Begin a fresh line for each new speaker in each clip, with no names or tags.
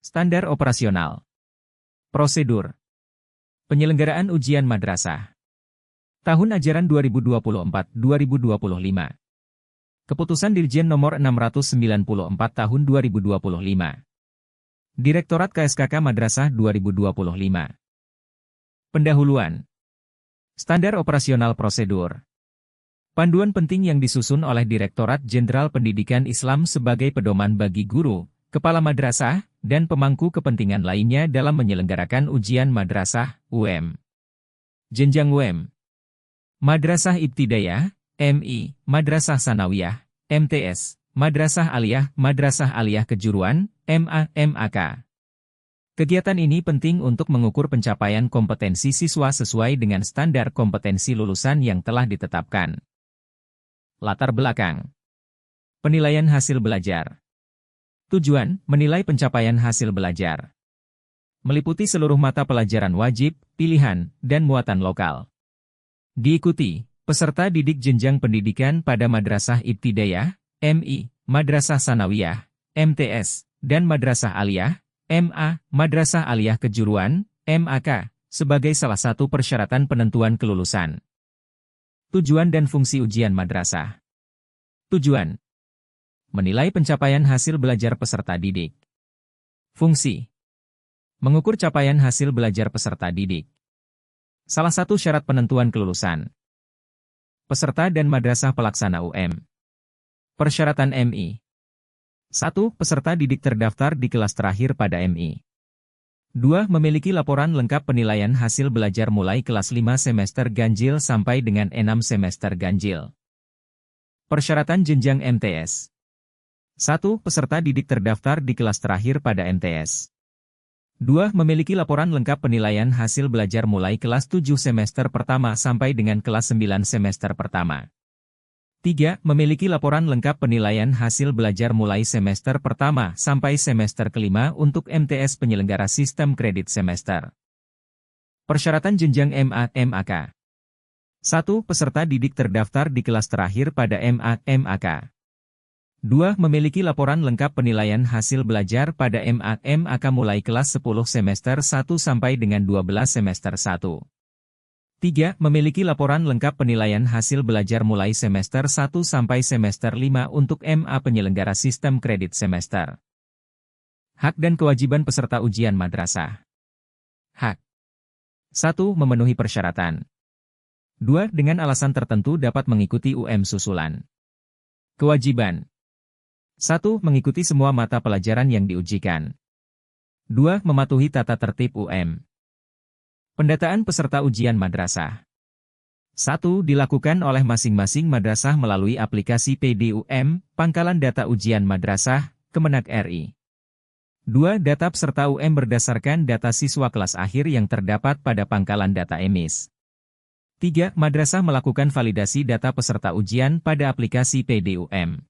Standar operasional. Prosedur. Penyelenggaraan ujian madrasah. Tahun ajaran 2024-2025. Keputusan Dirjen Nomor 694 Tahun 2025. Direktorat KSKK Madrasah 2025. Pendahuluan. Standar operasional prosedur. Panduan penting yang disusun oleh Direktorat Jenderal Pendidikan Islam sebagai pedoman bagi guru, kepala madrasah, dan pemangku kepentingan lainnya dalam menyelenggarakan ujian madrasah, UM. Jenjang UM. Madrasah Ibtidaiyah, MI, Madrasah Sanawiyah, MTS, Madrasah Aliyah Kejuruan, MA, MAK. Kegiatan ini penting untuk mengukur pencapaian kompetensi siswa sesuai dengan standar kompetensi lulusan yang telah ditetapkan. Latar belakang. Penilaian hasil belajar. Tujuan, menilai pencapaian hasil belajar. Meliputi seluruh mata pelajaran wajib, pilihan, dan muatan lokal. Diikuti, peserta didik jenjang pendidikan pada Madrasah Ibtidaiyah, MI, Madrasah Sanawiyah, MTS, dan Madrasah Aliyah, MA, Madrasah Aliyah Kejuruan, MAK, sebagai salah satu persyaratan penentuan kelulusan. Tujuan dan fungsi ujian madrasah. Tujuan. Menilai pencapaian hasil belajar peserta didik. Fungsi. Mengukur capaian hasil belajar peserta didik. Salah satu syarat penentuan kelulusan. Peserta dan madrasah pelaksana UM. Persyaratan MI. 1. Peserta didik terdaftar di kelas terakhir pada MI. 2. Memiliki laporan lengkap penilaian hasil belajar mulai kelas 5 semester ganjil sampai dengan 6 semester ganjil. Persyaratan jenjang MTS. 1. Peserta didik terdaftar di kelas terakhir pada MTS. 2. Memiliki laporan lengkap penilaian hasil belajar mulai kelas 7 semester pertama sampai dengan kelas 9 semester pertama. 3. Memiliki laporan lengkap penilaian hasil belajar mulai semester pertama sampai semester kelima untuk MTS penyelenggara sistem kredit semester. Persyaratan jenjang MA, MAK. 1. Peserta didik terdaftar di kelas terakhir pada MA, MAK. 2. Memiliki laporan lengkap penilaian hasil belajar pada MA, MAK mulai kelas 10 semester 1 sampai dengan 12 semester 1. 3. Memiliki laporan lengkap penilaian hasil belajar mulai semester 1 sampai semester 5 untuk MA penyelenggara sistem kredit semester. Hak dan kewajiban peserta ujian madrasah. Hak. 1. Memenuhi persyaratan. 2. Dengan alasan tertentu dapat mengikuti UM susulan. Kewajiban. 1. Mengikuti semua mata pelajaran yang diujikan. 2. Mematuhi tata tertib UM. Pendataan peserta ujian madrasah. 1. Dilakukan oleh masing-masing madrasah melalui aplikasi PDUM, Pangkalan Data Ujian Madrasah, Kemenak RI. 2. Data peserta UM berdasarkan data siswa kelas akhir yang terdapat pada Pangkalan Data EMIS. 3. Madrasah melakukan validasi data peserta ujian pada aplikasi PDUM.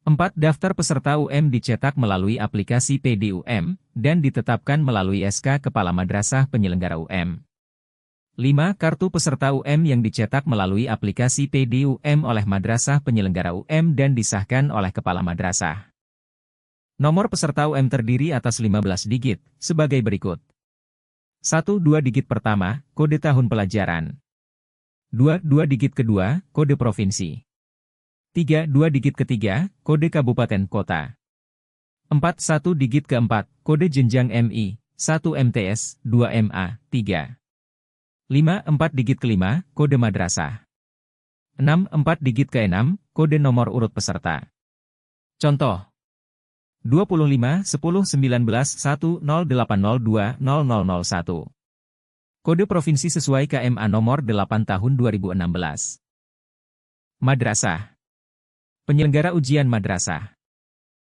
4. Daftar peserta UM dicetak melalui aplikasi PDUM, dan ditetapkan melalui SK Kepala Madrasah Penyelenggara UM. 5. Kartu peserta UM yang dicetak melalui aplikasi PDUM oleh Madrasah Penyelenggara UM dan disahkan oleh Kepala Madrasah. Nomor peserta UM terdiri atas 15 digit, sebagai berikut. 1. 2 digit pertama, kode tahun pelajaran. 2. 2 digit kedua, kode provinsi. 3. 2 digit ketiga, kode kabupaten kota. 4. 1 digit keempat, kode jenjang MI, 1 MTS, 2 MA, 3. 5. 4 digit kelima, kode madrasah. 6. 4 digit keenam, kode nomor urut peserta. Contoh. 25, 10, 19, 10, 0802, 0001. Kode provinsi sesuai KMA nomor 8 tahun 2016. Madrasah. Penyelenggara ujian madrasah.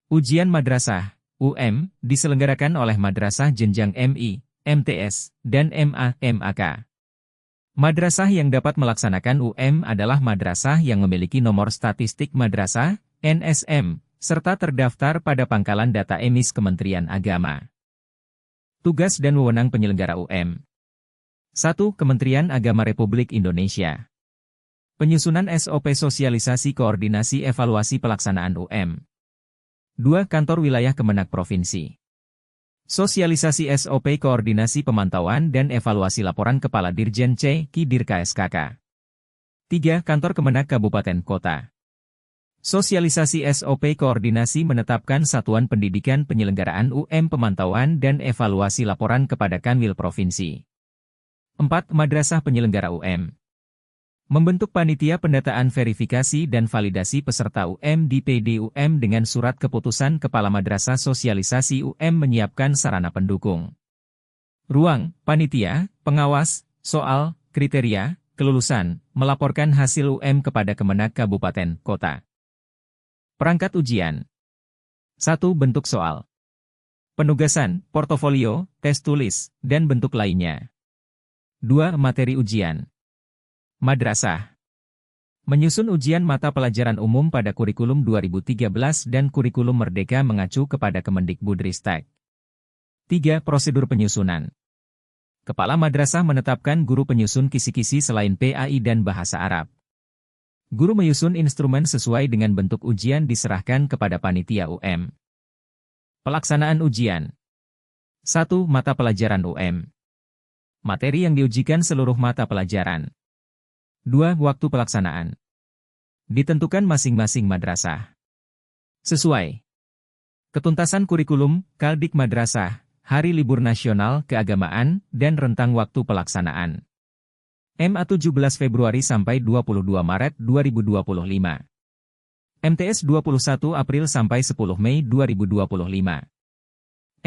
Ujian madrasah, UM, diselenggarakan oleh madrasah jenjang MI, MTS, dan MA, MAK. Madrasah yang dapat melaksanakan UM adalah madrasah yang memiliki nomor statistik madrasah, NSM, serta terdaftar pada Pangkalan Data EMIS Kementerian Agama. Tugas dan wewenang penyelenggara UM. 1. Kementerian Agama Republik Indonesia. Penyusunan SOP sosialisasi koordinasi evaluasi pelaksanaan UM. 2. Kantor Wilayah Kemenak Provinsi. Sosialisasi SOP Koordinasi Pemantauan dan Evaluasi Laporan Kepala Dirjen C.Ki Dir KSKK. 3. Kantor Kemenak Kabupaten Kota. Sosialisasi SOP Koordinasi menetapkan Satuan Pendidikan Penyelenggaraan Pemantauan dan Evaluasi Laporan kepada Kanwil Provinsi. 4. Madrasah Penyelenggara membentuk panitia pendataan verifikasi dan validasi peserta di PD dengan surat keputusan Kepala Madrasah Sosialisasi menyiapkan sarana pendukung. Ruang, panitia, pengawas, soal, kriteria, kelulusan, melaporkan hasil kepada Kemenak Kabupaten Kota. Perangkat ujian. 1. Bentuk soal. Penugasan, portofolio, tes tulis, dan bentuk lainnya. 2. Materi ujian. Madrasah menyusun ujian mata pelajaran umum pada kurikulum 2013 dan kurikulum Merdeka mengacu kepada Kemendikbudristek. 3. Prosedur penyusunan. Kepala madrasah menetapkan guru penyusun kisi-kisi selain PAI dan bahasa Arab. Guru menyusun instrumen sesuai dengan bentuk ujian diserahkan kepada panitia Pelaksanaan ujian. 1. Mata pelajaran materi yang diujikan seluruh mata pelajaran. 2. Waktu pelaksanaan. Ditentukan masing-masing madrasah. Sesuai ketuntasan kurikulum, Kaldik Madrasah, hari libur nasional, keagamaan, dan rentang waktu pelaksanaan. MA 17 Februari sampai 22 Maret 2025. MTS 21 April sampai 10 Mei 2025.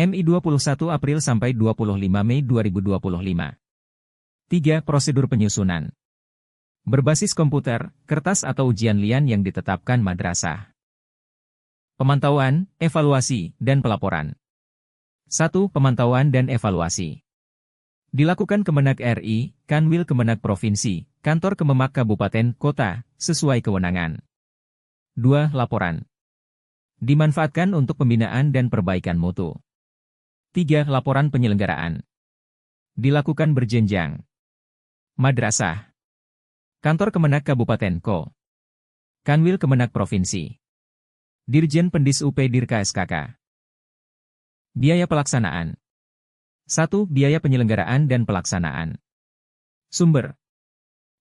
MI 21 April sampai 25 Mei 2025. 3. Prosedur penyusunan. Berbasis komputer, kertas atau ujian lian yang ditetapkan madrasah. Pemantauan, evaluasi, dan pelaporan. 1. Pemantauan dan evaluasi. Dilakukan Kemenak RI, Kanwil Kemenak Provinsi, Kantor Kememak Kabupaten Kota, sesuai kewenangan. 2. Laporan. Dimanfaatkan untuk pembinaan dan perbaikan mutu. 3. Laporan penyelenggaraan. Dilakukan berjenjang. Madrasah. Kantor Kemenak Kabupaten Ko. Kanwil Kemenak Provinsi. Dirjen Pendis Dir KSKK. Biaya pelaksanaan. 1. Biaya penyelenggaraan dan pelaksanaan. Sumber.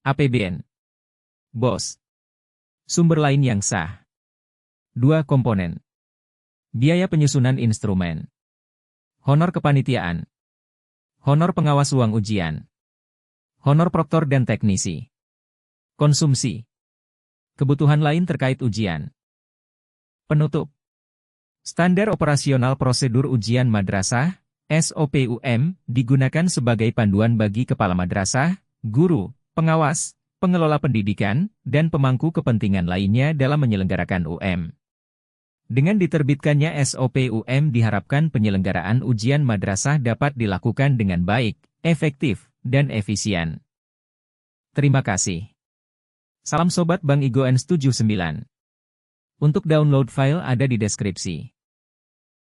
APBN. BOS. Sumber lain yang sah. 2. Komponen. Biaya penyusunan instrumen. Honor kepanitiaan. Honor pengawas uang ujian. Honor proktor dan teknisi. Konsumsi. Kebutuhan lain terkait ujian. Penutup. Standar operasional prosedur ujian madrasah, SOP digunakan sebagai panduan bagi kepala madrasah, guru, pengawas, pengelola pendidikan, dan pemangku kepentingan lainnya dalam menyelenggarakan Dengan diterbitkannya SOP diharapkan penyelenggaraan ujian madrasah dapat dilakukan dengan baik, efektif, dan efisien. Terima kasih. Salam Sobat Bang Igo N79. Untuk download file ada di deskripsi.